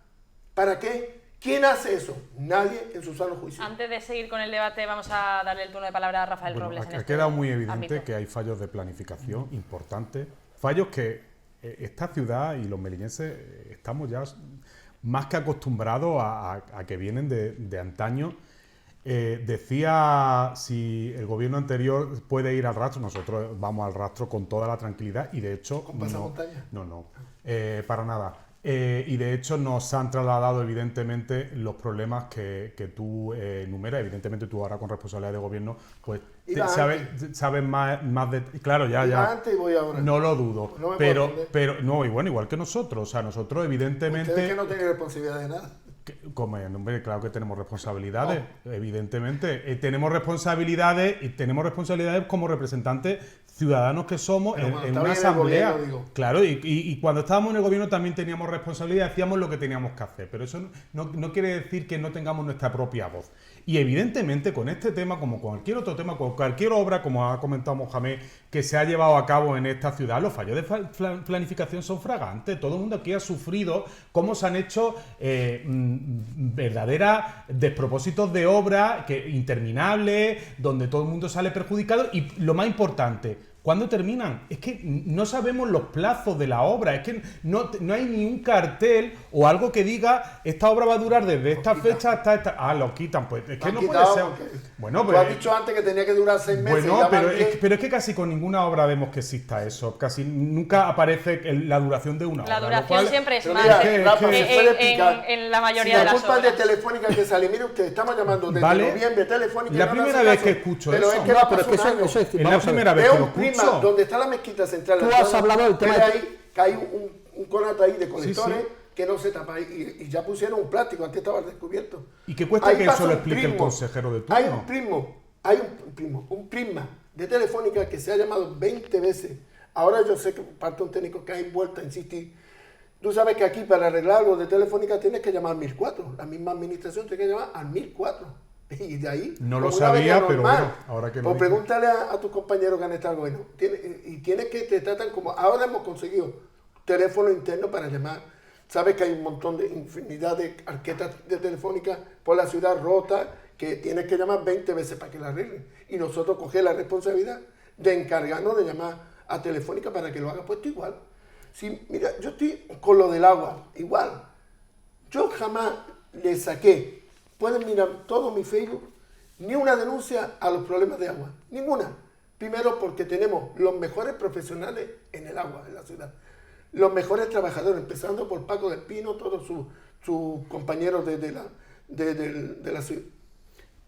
B: ¿Para qué? ¿Quién hace eso? Nadie en su sano juicio.
A: Antes de seguir con el debate, vamos a darle el turno de palabra a Rafael Robles.
C: Ha quedado muy evidente que hay fallos de planificación importantes, fallos que esta ciudad y los melillenses estamos ya más que acostumbrados a que vienen de antaño. Decía si el gobierno anterior puede ir al rastro, nosotros vamos al rastro con toda la tranquilidad y de hecho no, para nada. Y de hecho nos han trasladado evidentemente los problemas que tú enumeras. Evidentemente tú ahora con responsabilidad de gobierno pues sabes más de... Claro, ya.
B: Antes y voy ahora.
C: No lo dudo.
B: No
C: pero no, y bueno, igual que nosotros. O sea, nosotros evidentemente...
B: Ustedes que no tienen responsabilidad de nada.
C: Hombre, claro que tenemos responsabilidades, evidentemente. Tenemos responsabilidades como representantes ciudadanos que somos en una asamblea.
B: Gobierno,
C: claro, y cuando estábamos en el gobierno también teníamos responsabilidad, hacíamos lo que teníamos que hacer, pero eso no quiere decir que no tengamos nuestra propia voz. Y evidentemente con este tema, como con cualquier otro tema, con cualquier obra, como ha comentado Mohamed, que se ha llevado a cabo en esta ciudad, los fallos de planificación son fragantes. Todo el mundo aquí ha sufrido cómo se han hecho verdaderas despropósitos de obra interminables, donde todo el mundo sale perjudicado y lo más importante, ¿Cuándo terminan? Es que no sabemos los plazos de la obra, es que no hay ni un cartel o algo que diga esta obra va a durar desde esta fecha hasta esta... Ah, lo quitan, pues es que no puede ser... Bueno,
B: tú has dicho antes que tenía que durar 6 meses.
C: Bueno, pero es que casi con ninguna obra vemos que exista eso, casi nunca aparece la duración de una obra.
A: La duración siempre es más en la mayoría de las obras.
B: Si la culpa es de Telefónica que sale, mire usted, estamos llamando desde noviembre Telefónica.
C: La primera vez que escucho
B: pero
C: eso.
B: Es que
C: no,
B: pero es que eso
C: es la primera vez que lo escucho.
B: Donde está la mezquita central.
D: Tú has hablado del tema
B: que hay un conato ahí de colectores que no se tapa y ya pusieron un plástico, antes estaba descubierto.
C: ¿Y qué cuesta
B: ahí
C: que eso lo explique el consejero de turno?
B: Hay un prisma de Telefónica que se ha llamado 20 veces. Ahora yo sé que parte un técnico que ha vuelto a insistir. Tú sabes que aquí para arreglar algo de Telefónica tienes que llamar al 1004. La misma administración tiene que llamar al 1004. Y de ahí...
C: No lo sabía, pero bueno, ahora que lo
B: pues pregúntale a tus compañeros que han estado bueno. Tienes que te tratan como... Ahora hemos conseguido teléfono interno para llamar. Sabes que hay un montón de infinidad de arquetas de Telefónica por la ciudad rota que tienes que llamar 20 veces para que la arreglen. Y nosotros cogemos la responsabilidad de encargarnos de llamar a Telefónica para que lo haga puesto igual. Sí, mira, yo estoy con lo del agua, igual. Yo jamás le saqué... Pueden mirar todo mi Facebook, ni una denuncia a los problemas de agua, ninguna. Primero porque tenemos los mejores profesionales en el agua en la ciudad, los mejores trabajadores, empezando por Paco del Pino, todos sus compañeros de la ciudad.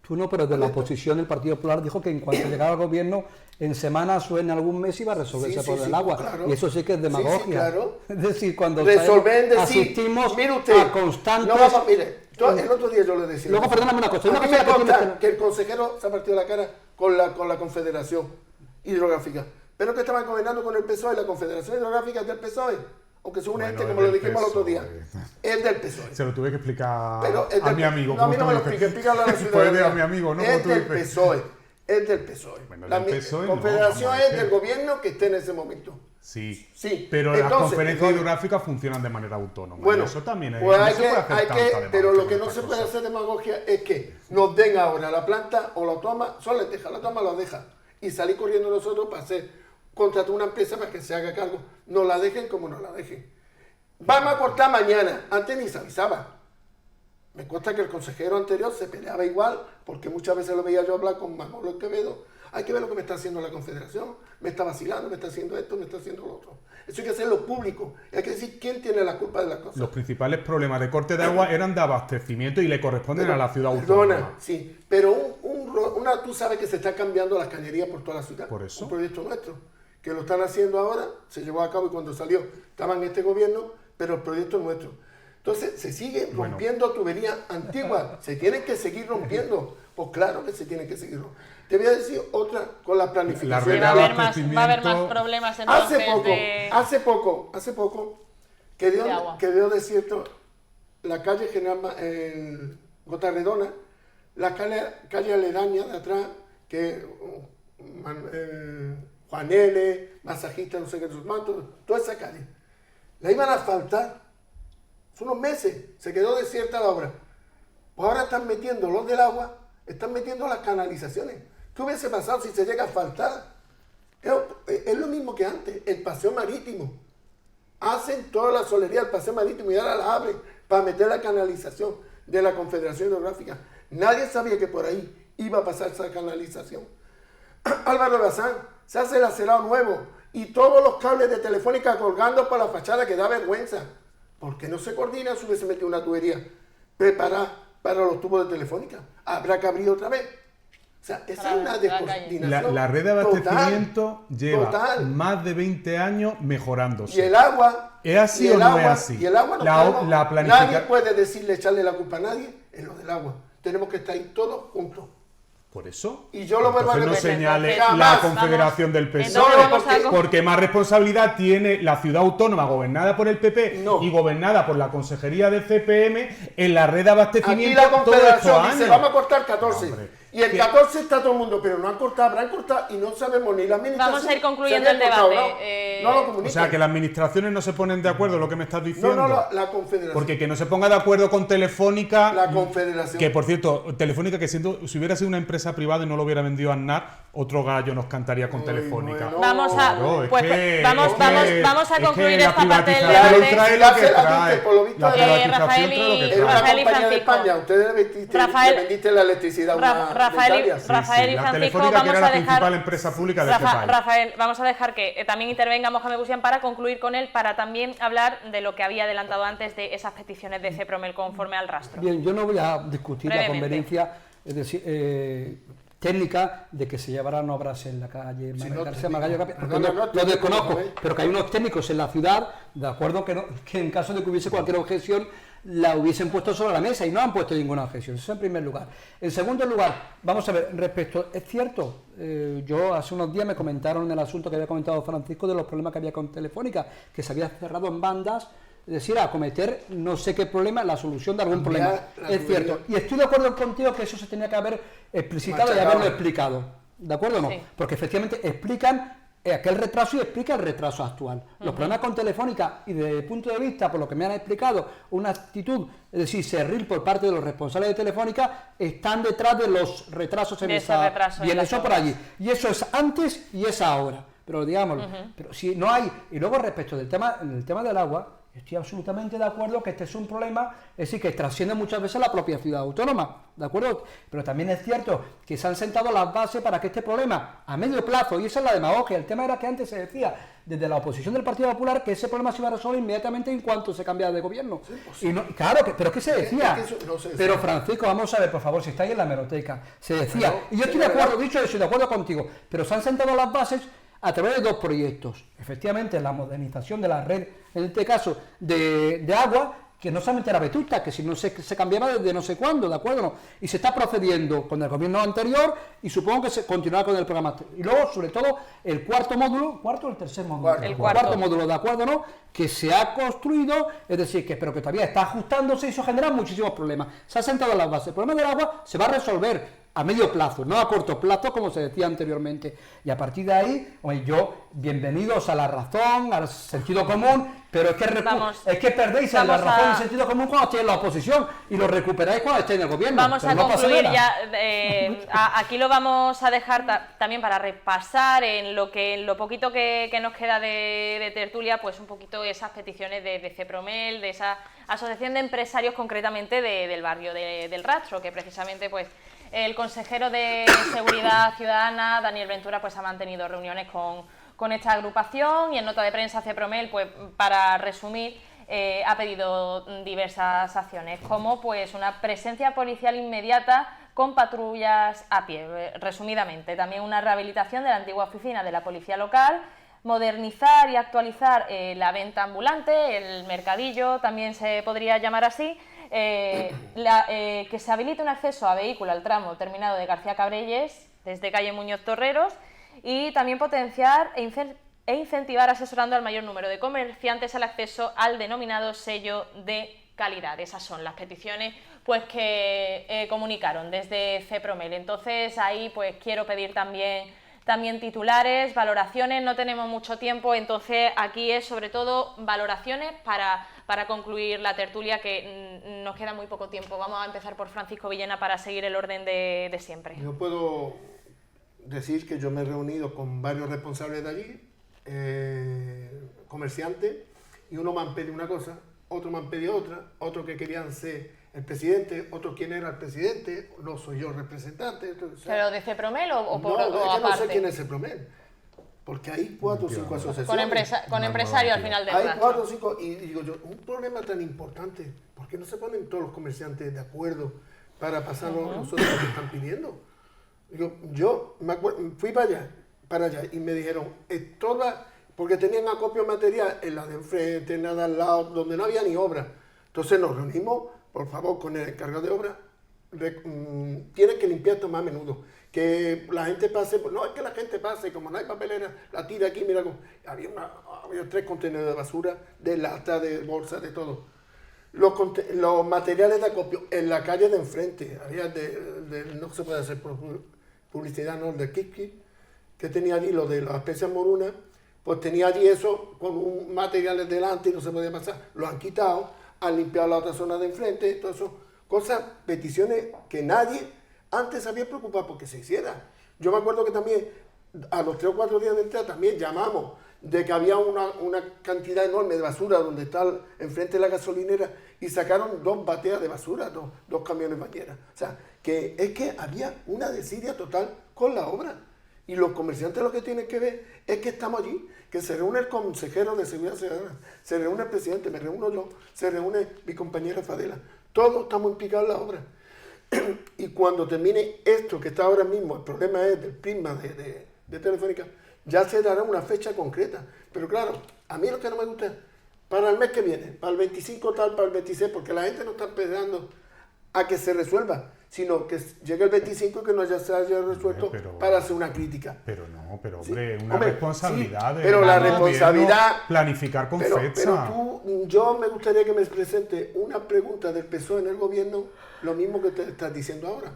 D: Tú no, pero de la oposición el Partido Popular dijo que en cuanto llegara al gobierno, en semanas o en algún mes iba a resolverse por el agua.
B: Claro.
D: Y eso sí que es demagogia.
B: Sí, claro.
D: Es decir, cuando
B: asistimos a constantes... No vamos, mire, el otro día yo le decía...
D: Luego, perdóname una cosa.
B: A mí me consta que el consejero se ha partido la cara con la Confederación Hidrográfica. Pero que estaban gobernando con el PSOE, la Confederación Hidrográfica es del PSOE. Aunque sea una como lo dijimos el otro día. Es del PSOE.
C: Se lo tuve que explicar a mi amigo.
B: No, a mí no me lo explique, explícalo a la ciudadanía.
C: A mi amigo, ¿no?
B: Es del PSOE. Es del PSOE.
C: Bueno,
B: la Confederación es del gobierno que esté en ese momento.
C: Sí.
B: Pero
C: las conferencias hidrográficas funcionan de manera autónoma.
B: Bueno,
C: eso también es.
B: Pues pero lo que no se puede hacer demagogia es que nos den ahora la planta o la toma, solo les deja, la toma lo deja. Y salir corriendo nosotros para contratar una empresa para que se haga cargo. No la dejen como no la dejen. Vamos a cortar mañana. Antes ni se avisaba. Me consta que el consejero anterior se peleaba igual, porque muchas veces lo veía yo hablar con Manolo Quevedo. Hay que ver lo que me está haciendo la Confederación. Me está vacilando, me está haciendo esto, me está haciendo lo otro. Eso hay que hacerlo público. Hay que decir quién tiene la culpa de las cosas.
C: Los principales problemas de corte de agua eran de abastecimiento y le corresponden a la ciudad autónoma.
B: Sí, pero tú sabes que se está cambiando las cañerías por toda la ciudad.
C: Por eso.
B: Un proyecto nuestro, que lo están haciendo ahora, se llevó a cabo y cuando salió estaba en este gobierno, pero el proyecto es nuestro. Entonces se sigue rompiendo tuberías antiguas, se tienen que seguir rompiendo. Pues claro que se tienen que seguir rompiendo. Te voy a decir otra con la planificación.
A: Va a haber más problemas entonces
B: hace poco quedó desierto la calle General Gotarredona, la calle aledaña de atrás, que Juan L., masajista, no sé qué, sus mantos, toda esa calle. La iban a asfaltar. Hace unos meses se quedó desierta la obra. Pues ahora están metiendo los del agua, están metiendo las canalizaciones. ¿Qué hubiese pasado si se llega a asfaltar? Es lo mismo que antes, el paseo marítimo. Hacen toda la solería del paseo marítimo y ahora la abren para meter la canalización de la Confederación Hidrográfica. Nadie sabía que por ahí iba a pasar esa canalización. Álvaro Bazán, se hace el acerado nuevo y todos los cables de Telefónica colgando por la fachada, que da vergüenza. ¿Por qué no se coordina si hubiese metido una tubería preparada para los tubos de Telefónica? Habrá que abrir otra vez. O sea, esa es una descoordinación.
C: La red de abastecimiento lleva más de 20 años mejorándose.
B: Y el agua...
C: ¿Es así o no es así?
B: Y el agua
C: Nadie
B: puede echarle la culpa a nadie en lo del agua. Tenemos que estar ahí todos juntos.
C: Por eso.
B: Y yo lo vuelvo a repetir.
C: No señale la Confederación del PSOE, porque más responsabilidad tiene la ciudad autónoma gobernada por el PP y gobernada por la Consejería de CPM en la red de abastecimiento.
B: Aquí la Confederación dice, vamos a cortar 14. Y el 14 está todo el mundo, pero no han cortado, habrán cortado y no sabemos ni la administración.
A: Vamos a ir concluyendo el debate.
B: No lo comunican.
C: O sea, que las administraciones no se ponen de acuerdo, lo que me estás diciendo.
B: No, la Confederación.
C: Porque que no se ponga de acuerdo con Telefónica.
B: La Confederación.
C: Que, por cierto, Telefónica, que si hubiera sido una empresa privada y no lo hubiera vendido a Aznar, otro gallo nos cantaría con Telefónica.
B: bueno.
A: Vamos a,
C: Claro, es
A: pues,
C: que-
A: vamos,
C: es que-
A: vamos, vamos a
C: es que
A: concluir
C: la
A: esta parte del
C: privatización
A: debate.
C: trae lo que trae.
B: Por lo visto,
C: La privatización
A: Rafael
C: trae lo que
A: y-
B: Es una
C: trae.
A: Rafael y
B: compañía de
A: Francisco.
B: España. Ustedes le vendiste la electricidad a una
A: Rafael,
B: de Italia.
C: Sí,
A: Rafael
C: sí,
A: y
C: la
A: Francisco,
C: Telefónica, que
A: vamos
C: era
A: a
C: la principal
A: dejar...
C: empresa pública de este país.
A: Rafael, vamos a dejar que también intervenga Mohamed Bouchian para concluir con él, para también hablar de lo que había adelantado antes de esas peticiones de CEPROMEL conforme al rastro.
D: Bien, yo no voy a discutir la
A: Brevemente.
D: conveniencia, es decir, técnica de que se llevaran obras en la calle
B: Sí,
D: Manuel
B: no,
D: García
B: técnico.
D: Magallo Capi-
B: Perdona,
D: lo
B: no, técnico,
D: desconozco,
B: Rafael.
D: pero que hay unos técnicos en la ciudad, de acuerdo que en caso de que hubiese cualquier objeción, la hubiesen puesto sobre la mesa y no han puesto ninguna objeción. Eso en primer lugar. En segundo lugar, vamos a ver, respecto, es cierto, yo hace unos días me comentaron el asunto que había comentado Francisco de los problemas que había con Telefónica, que se había cerrado en bandas, es decir, a acometer no sé qué problema, la solución de algún
B: Cambiar
D: problema.
B: la
D: Es cierto.
B: tubería.
D: Y estoy de acuerdo contigo que eso se tenía que haber explicitado y
B: Machacado.
D: haberlo explicado. ¿De acuerdo o no?
A: Sí.
D: Porque efectivamente explican aquel retraso y explica el retraso actual. Los problemas con Telefónica y desde el punto de vista, por lo que me han explicado, una actitud, es decir, cerril por parte de los responsables de Telefónica, están detrás de los retrasos en
A: De ese
D: esa...
A: retraso en
D: Bien,
A: las
D: eso por
A: obras.
D: allí. Y eso es antes y es ahora. Pero digámoslo. Pero si no hay... Y luego respecto del tema, en el tema del agua, estoy absolutamente de acuerdo que este es un problema, es decir, que trasciende muchas veces la propia ciudad autónoma, ¿de acuerdo? Pero también es cierto que se han sentado las bases para que este problema, a medio plazo, y esa es la demagogia, el tema era que antes se decía, desde la oposición del Partido Popular, que ese problema se iba a resolver inmediatamente en cuanto se cambiara de gobierno. Y no, claro, pero ¿qué se decía?
B: Es que eso no se
D: Pero
B: decía.
D: Francisco, vamos a ver, por favor, si estáis en la hemeroteca, se decía,
B: Pero,
D: y yo estoy de acuerdo, dicho eso, de acuerdo contigo, pero se han sentado las bases a través de dos proyectos. Efectivamente, la modernización de la red, en este caso, de agua, que no solamente era vetusta, que si no se cambiaba desde no sé cuándo, ¿de acuerdo? ¿No? Y se está procediendo con el gobierno anterior y supongo que se continuará con el programa. Y luego, sobre todo, el cuarto módulo, ¿cuarto o el tercer módulo?
B: Cuarto.
A: El cuarto.
D: Módulo, ¿de acuerdo? ¿No? Que se ha construido, es decir, que pero que todavía está ajustándose y eso genera muchísimos problemas. Se ha sentado las bases. El problema del agua se va a resolver a medio plazo, no a corto plazo, como se decía anteriormente. Y a partir de ahí, oye, bienvenidos a la razón, al sentido común, pero es que, es que perdéis la
A: vamos
D: razón y
A: a-
D: el sentido común cuando estéis en la oposición y lo recuperáis cuando estéis en el gobierno.
A: Vamos
D: Pero
A: a
D: no pasa
A: concluir
D: nada.
A: ya. Aquí lo vamos a dejar también para repasar en lo poquito que nos queda de tertulia, pues un poquito esas peticiones de CEPROMEL, de esa asociación de empresarios concretamente del barrio del Rastro, que precisamente pues el consejero de Seguridad Ciudadana, Daniel Ventura, pues ha mantenido reuniones con esta agrupación y en nota de prensa CEPROMEL, pues para resumir, ha pedido diversas acciones, como pues una presencia policial inmediata con patrullas a pie, resumidamente. También una rehabilitación de la antigua oficina de la policía local, modernizar y actualizar la venta ambulante, el mercadillo, también se podría llamar así, que se habilite un acceso a vehículo al tramo terminado de García Cabrelles, desde calle Muñoz Torreros, y también potenciar e incentivar asesorando al mayor número de comerciantes el acceso al denominado sello de calidad. Esas son las peticiones pues que comunicaron desde CEPROMEL. Entonces ahí pues quiero pedir también titulares, valoraciones, no tenemos mucho tiempo, entonces aquí es sobre todo valoraciones para concluir la tertulia, que nos queda muy poco tiempo. Vamos a empezar por Francisco Villena para seguir el orden de siempre.
B: Yo puedo decir que yo me he reunido con varios responsables de allí, comerciantes, y uno me han pedido una cosa, otro me han pedido otra, otros que querían ser el presidente, otro quién era el presidente, no soy yo el representante. Entonces,
A: ¿Pero de CEPROMEL o por
B: no, es que no
A: aparte?
B: sé quién es el PROMEL, porque hay 4 o 5 asociaciones.
A: Con empresarios al final del
B: Hay
A: rastro.
B: 4 o 5, y digo yo, un problema tan importante, ¿por qué no se ponen todos los comerciantes de acuerdo para pasar nosotros lo que están pidiendo? Digo, yo me fui para allá, y me dijeron, porque tenían acopio de material en la de enfrente, en la de al lado, donde no había ni obra. Entonces nos reunimos, por favor, con el encargado de obra, tienen que limpiar esto más a menudo. Que la gente pase, no es que la gente pase, como no hay papelera, la tira aquí, mira, había 3 contenedores de basura, de lata, de bolsa, de todo. Los materiales de acopio en la calle de enfrente, había no se puede hacer publicidad, ¿no? De Kiki, que tenía allí lo de las especias morunas, pues tenía allí eso con un material delante y no se podía pasar, lo han quitado, han limpiado la otra zona de enfrente, todo eso, cosas, peticiones que nadie antes se había preocupado porque se hiciera. Yo me acuerdo que también, a los 3 o 4 días de entrar, también llamamos de que había una cantidad enorme de basura donde está enfrente de la gasolinera y sacaron 2 bateas de basura, dos camiones bañeras. O sea, que es que había una desidia total con la obra. Y los comerciantes lo que tienen que ver es que estamos allí, que se reúne el consejero de Seguridad Ciudadana, se reúne el presidente, me reúno yo, se reúne mi compañera Fadela. Todos estamos implicados en la obra. Y cuando termine esto que está ahora mismo, el problema es del prisma de Telefónica, ya se dará una fecha concreta. Pero claro, a mí lo que no me gusta es para el mes que viene, para el 25 tal, para el 26, porque la gente no está esperando a que se resuelva, sino que llegue el 25 y que no se haya resuelto para hacer una crítica.
C: Pero no, pero
B: Sí,
C: hombre, una
B: hombre,
C: responsabilidad
B: sí,
C: de
B: pero la responsabilidad,
C: planificar con fecha.
B: Yo me gustaría que me presente una pregunta del PSOE en el gobierno, lo mismo que te estás diciendo ahora,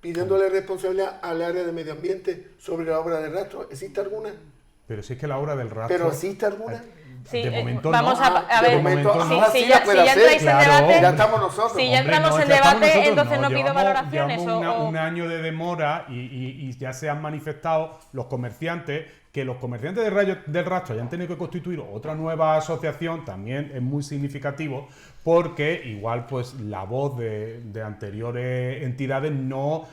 B: pidiéndole responsabilidad al área de medio ambiente sobre la obra del rastro. ¿Existe alguna?
C: Pero si es que la obra del rastro...
B: ¿Pero existe alguna?
A: Sí,
C: de momento
A: vamos
C: no.
A: a ver,
C: de momento no.
A: si ya entráis en debate,
B: ya estamos nosotros.
A: si ya
C: Hombre,
A: entramos
C: no,
A: en
C: ya estamos
A: debate,
C: nosotros,
A: entonces no pido valoraciones.
C: Llevamos un año de demora y ya se han manifestado los comerciantes, que los comerciantes del rastro hayan tenido que constituir otra nueva asociación también es muy significativo, porque igual pues la voz de anteriores entidades no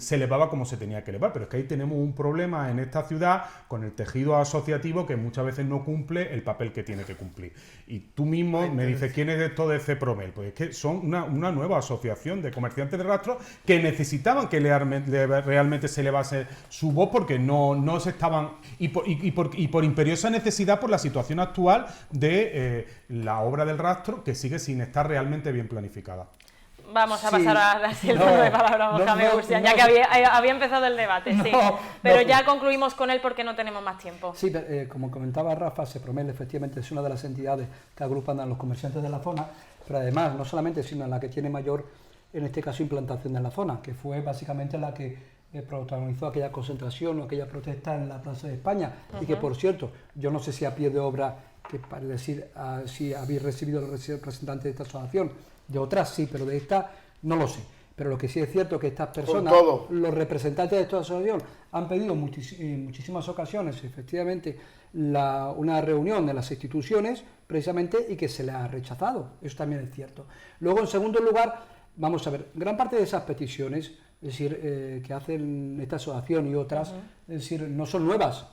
C: se elevaba como se tenía que elevar, pero es que ahí tenemos un problema en esta ciudad con el tejido asociativo que muchas veces no cumple el papel que tiene que cumplir. Y tú mismo me dices, ¿quién es esto de CEPROMEL? Pues es que son una nueva asociación de comerciantes de rastro que necesitaban que realmente se elevase su voz porque no se estaban... Y por imperiosa necesidad por la situación actual de la obra del rastro, que sigue sin estar realmente bien planificada.
A: Vamos a pasar a la siguiente palabra, Mohamed Busian, ya que había empezado el debate, sí. Pero ya concluimos con él porque no tenemos más tiempo.
D: Sí, como comentaba Rafa, CEPROMEL efectivamente es una de las entidades que agrupan a los comerciantes de la zona, pero además, no solamente, sino la que tiene mayor, en este caso, implantación en la zona, que fue básicamente la que protagonizó aquella concentración o aquella protesta en la Plaza de España. Y que, por cierto, yo no sé si a pie de obra, que para decir si habéis recibido el representante de esta asociación. De otras sí, pero de esta no lo sé. Pero lo que sí es cierto es que estas personas, los representantes de esta asociación, han pedido en muchísimas ocasiones, efectivamente, una reunión de las instituciones, precisamente, y que se les ha rechazado. Eso también es cierto. Luego, en segundo lugar, vamos a ver, gran parte de esas peticiones, es decir, que hacen esta asociación y otras, es decir, no son nuevas.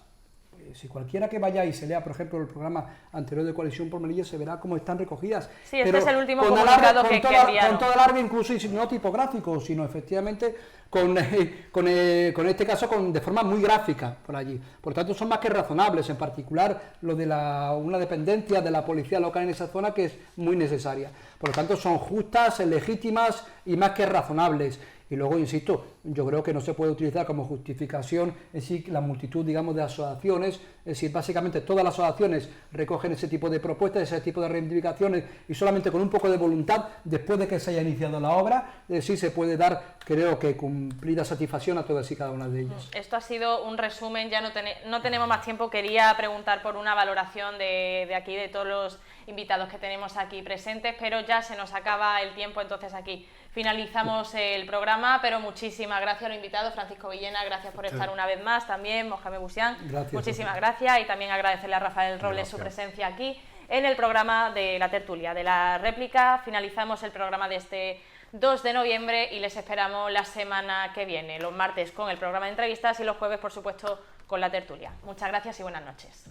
D: Si cualquiera que vaya y se lea, por ejemplo, el programa anterior de Coalición por Melilla, se verá cómo están recogidas.
A: Sí, este es el último comunicado que enviaron.
D: Con todo alarde, incluso y no tipográfico, sino efectivamente con este caso de forma muy gráfica por allí. Por tanto, son más que razonables, en particular lo de una dependencia de la policía local en esa zona que es muy necesaria. Por lo tanto, son justas, legítimas y más que razonables. Y luego, insisto, yo creo que no se puede utilizar como justificación en sí la multitud, digamos, de asociaciones. Es decir, básicamente todas las asociaciones recogen ese tipo de propuestas, ese tipo de reivindicaciones, y solamente con un poco de voluntad, después de que se haya iniciado la obra, sí se puede dar, creo que, cumplida satisfacción a todas y cada una de ellas.
A: Esto ha sido un resumen, ya no tenemos más tiempo. Quería preguntar por una valoración de aquí, de todos los invitados que tenemos aquí presentes, pero ya se nos acaba el tiempo, entonces aquí finalizamos el programa, pero muchísimas gracias a los invitados. Francisco Villena, gracias por estar una vez más, también Mohamed Busian, muchísimas gracias, y también agradecerle a Rafael Robles su presencia aquí en el programa de la tertulia, de la réplica. Finalizamos el programa de este 2 de noviembre y les esperamos la semana que viene, los martes con el programa de entrevistas y los jueves, por supuesto, con la tertulia. Muchas gracias y buenas noches.